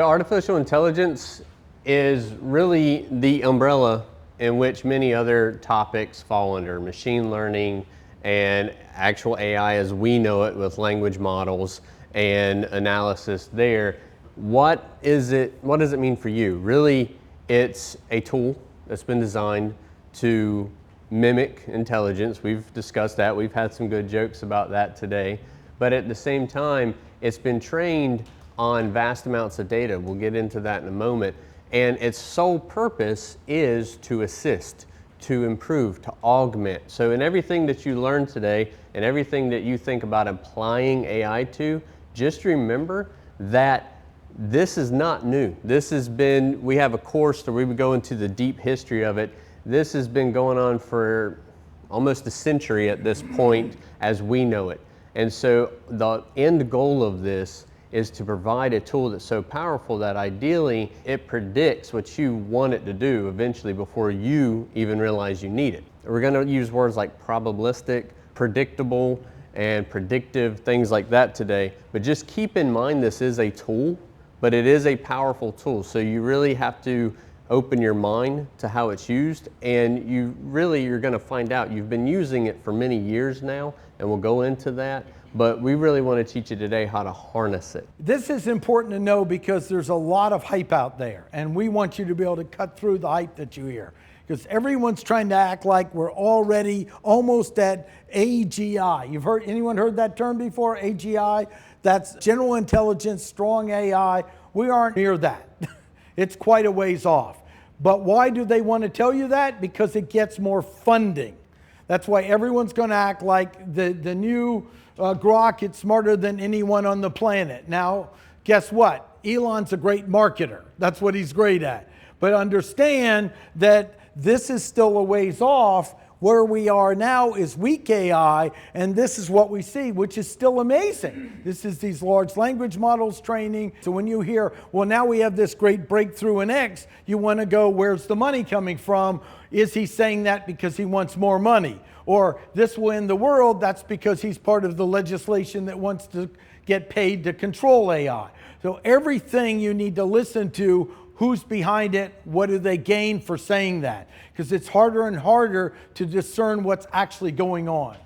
Artificial intelligence is really the umbrella in which many other topics fall under. Machine learning and actual AI as we know it, with language models and analysis there. What does it mean for you? Really, it's a tool that's been designed to mimic intelligence. We've discussed that. We've had some good jokes about that today. But at the same time, it's been trained on vast amounts of data. We'll get into that in a moment. And its sole purpose is to assist, to improve, to augment. So in everything that you learn today and everything that you think about applying AI to, just remember that this is not new. We have a course where we would go into the deep history of it. This has been going on for almost a century at this point as we know it. And so the end goal of this is to provide a tool that's so powerful that ideally it predicts what you want it to do eventually before you even realize you need it. We're going to use words like probabilistic, predictable, and predictive, things like that today. But just keep in mind this is a tool, but it is a powerful tool. So you really have to open your mind to how it's used, and you're going to find out you've been using it for many years now, and we'll go into that. But we really want to teach you today how to harness it. This is important to know because there's a lot of hype out there, and we want you to be able to cut through the hype that you hear. Because everyone's trying to act like we're already almost at AGI. Anyone heard that term before, AGI? That's general intelligence, strong AI. We aren't near that. It's quite a ways off. But why do they want to tell you that? Because it gets more funding. That's why everyone's going to act like the new Grok, it's smarter than anyone on the planet. Now, guess what? Elon's a great marketer. That's what he's great at. But understand that this is still a ways off. Where we are now is weak AI, and this is what we see, which is still amazing. This is these large language models training. So when you hear, well, now we have this great breakthrough in X, you want to go, where's the money coming from? Is he saying that because he wants more money? Or this will end the world, that's because he's part of the legislation that wants to get paid to control AI. So everything you need to listen to, who's behind it, what do they gain for saying that? Because it's harder and harder to discern what's actually going on.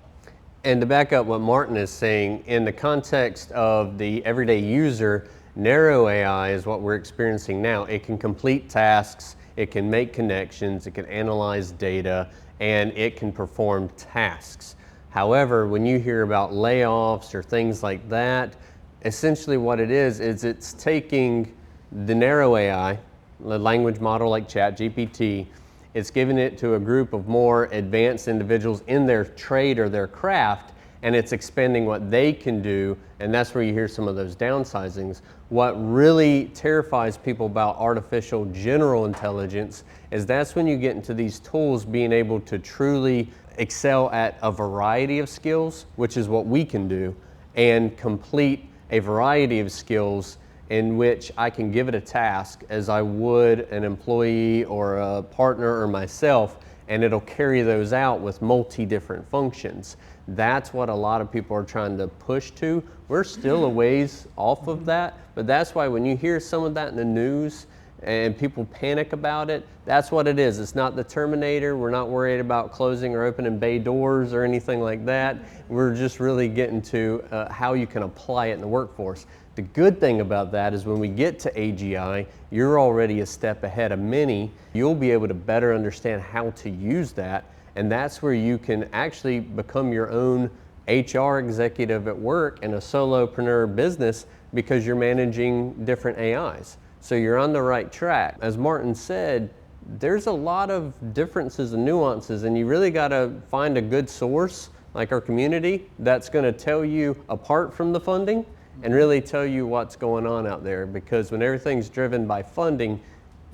And to back up what Martin is saying, in the context of the everyday user, narrow AI is what we're experiencing now. It can complete tasks, it can make connections, it can analyze data, and it can perform tasks. However, when you hear about layoffs or things like that, essentially what it is it's taking the narrow AI, the language model like ChatGPT, it's giving it to a group of more advanced individuals in their trade or their craft, and it's expanding what they can do, and that's where you hear some of those downsizings. What really terrifies people about artificial general intelligence is that's when you get into these tools being able to truly excel at a variety of skills, which is what we can do, and complete a variety of skills in which I can give it a task as I would an employee or a partner or myself, and it'll carry those out with multi-different functions. That's what a lot of people are trying to push to. We're still a ways off of that, but that's why when you hear some of that in the news and people panic about it, that's what it is. It's not the Terminator. We're not worried about closing or opening bay doors or anything like that. We're just really getting to how you can apply it in the workforce. The good thing about that is when we get to AGI, you're already a step ahead of many. You'll be able to better understand how to use that, and that's where you can actually become your own HR executive at work and a solopreneur business because you're managing different AIs. So you're on the right track. As Martin said, there's a lot of differences and nuances, and you really got to find a good source like our community that's going to tell you apart from the funding and really tell you what's going on out there, because when everything's driven by funding,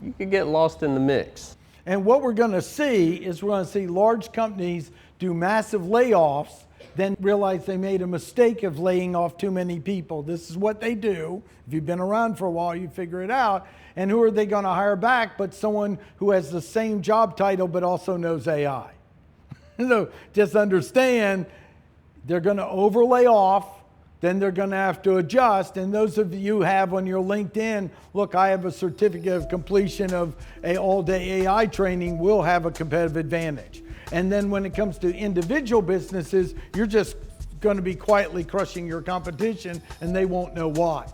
you could get lost in the mix. And what we're going to see is we're going to see large companies do massive layoffs, then realize they made a mistake of laying off too many people. This is what they do. If you've been around for a while, you figure it out. And who are they going to hire back but someone who has the same job title but also knows AI? So just understand they're going to overlay off. then they're going to have to adjust. And those of you who have on your LinkedIn, look, I have a certificate of completion of a all-day AI training, will have a competitive advantage. And then when it comes to individual businesses, you're just going to be quietly crushing your competition and they won't know why.